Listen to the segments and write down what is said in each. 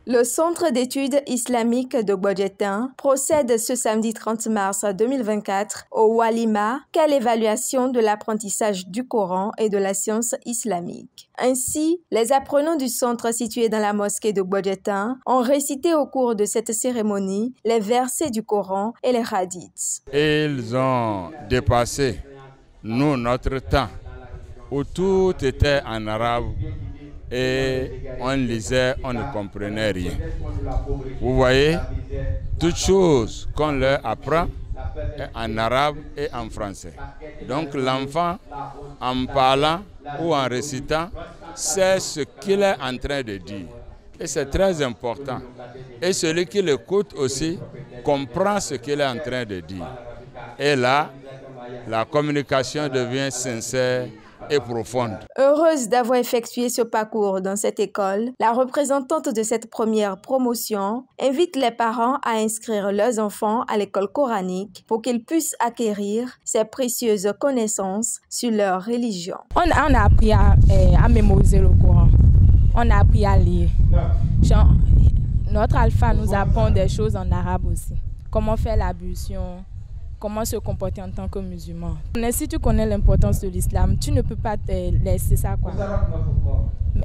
Le Centre d'études islamiques de Bodjetin procède ce samedi 30 mars 2024 au Walima, quelle évaluation de l'apprentissage du Coran et de la science islamique. Ainsi, les apprenants du centre situé dans la mosquée de Bodjetin ont récité au cours de cette cérémonie les versets du Coran et les hadiths. Ils ont dépassé, notre temps, où tout était en arabe et on lisait, on ne comprenait rien. Vous voyez, toutes choses qu'on leur apprend est en arabe et en français. Donc l'enfant, en parlant ou en récitant, sait ce qu'il est en train de dire. Et c'est très important. Et celui qui l'écoute aussi comprend ce qu'il est en train de dire. Et là, la communication devient sincère et profonde. Heureuse d'avoir effectué ce parcours dans cette école, la représentante de cette première promotion invite les parents à inscrire leurs enfants à l'école coranique pour qu'ils puissent acquérir ces précieuses connaissances sur leur religion. On a appris à mémoriser le Coran, on a appris à lire. Notre alpha nous apprend des choses en arabe aussi, comment faire l'ablution, comment se comporter en tant que musulman. Mais si tu connais l'importance de l'islam, tu ne peux pas te laisser ça, quoi.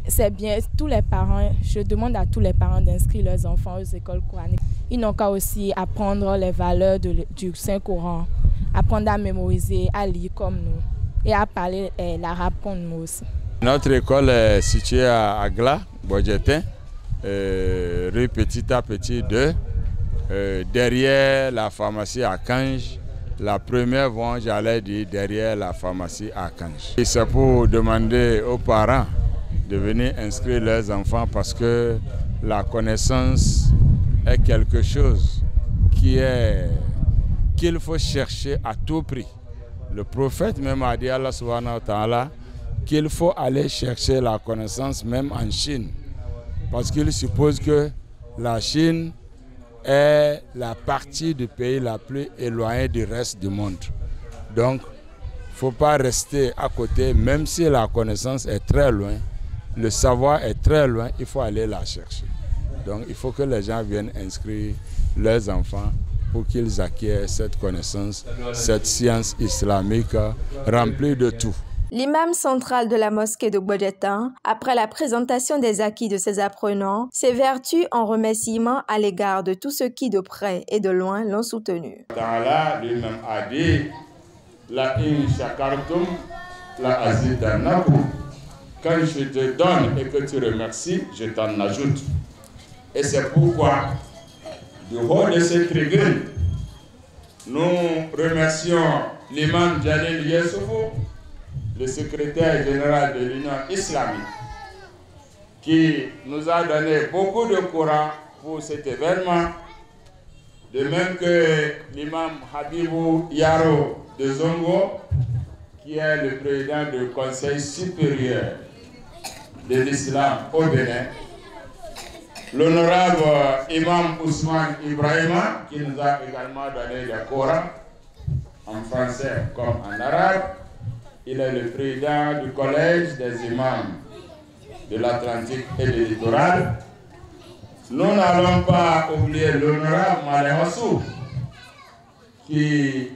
C'est bien, tous les parents, je demande à tous les parents d'inscrire leurs enfants aux écoles coraniques. Ils n'ont qu'à aussi apprendre les valeurs du Saint-Coran, apprendre à mémoriser, à lire comme nous et à parler l'arabe comme nous aussi. Notre école est située à Agla, Bodjetin, rue Petit à Petit 2, derrière la pharmacie à Kange. La première vente, j'allais dire, derrière la pharmacie à Kange. Et c'est pour demander aux parents de venir inscrire leurs enfants parce que la connaissance est quelque chose qu'il faut chercher à tout prix. Le prophète même a dit à Allah subhanahu wa ta'ala qu'il faut aller chercher la connaissance même en Chine. Parce qu'il suppose que la Chine est la partie du pays la plus éloignée du reste du monde. Donc, il ne faut pas rester à côté, même si la connaissance est très loin, le savoir est très loin, il faut aller la chercher. Donc, il faut que les gens viennent inscrire leurs enfants pour qu'ils acquièrent cette connaissance, cette science islamique remplie de tout. L'imam central de la mosquée de Bodjetin, après la présentation des acquis de ses apprenants, s'évertue en remerciement à l'égard de tous ceux qui, de près et de loin, l'ont soutenu. Allah lui-même a dit La in shakartum la azidannakum. Quand je te donne et que tu remercies, je t'en ajoute. Et c'est pourquoi, du haut de cette tribune, nous remercions l'imam Jalil Yessoufou, le secrétaire général de l'Union islamique, qui nous a donné beaucoup de courage pour cet événement, de même que l'imam Habibou Yaro de Zongo, qui est le président du Conseil supérieur de l'islam au Bénin, l'honorable imam Ousmane Ibrahima, qui nous a également donné le Coran en français comme en arabe. Il est le président du collège des imams de l'Atlantique et du littoral. Nous n'allons pas oublier l'honorable Malem Hossou, qui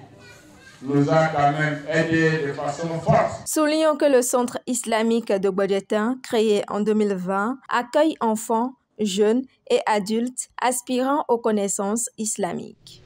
nous a quand même aidés de façon forte. Soulignons que le Centre islamique de Bodjetin, créé en 2020, accueille enfants, jeunes et adultes aspirant aux connaissances islamiques.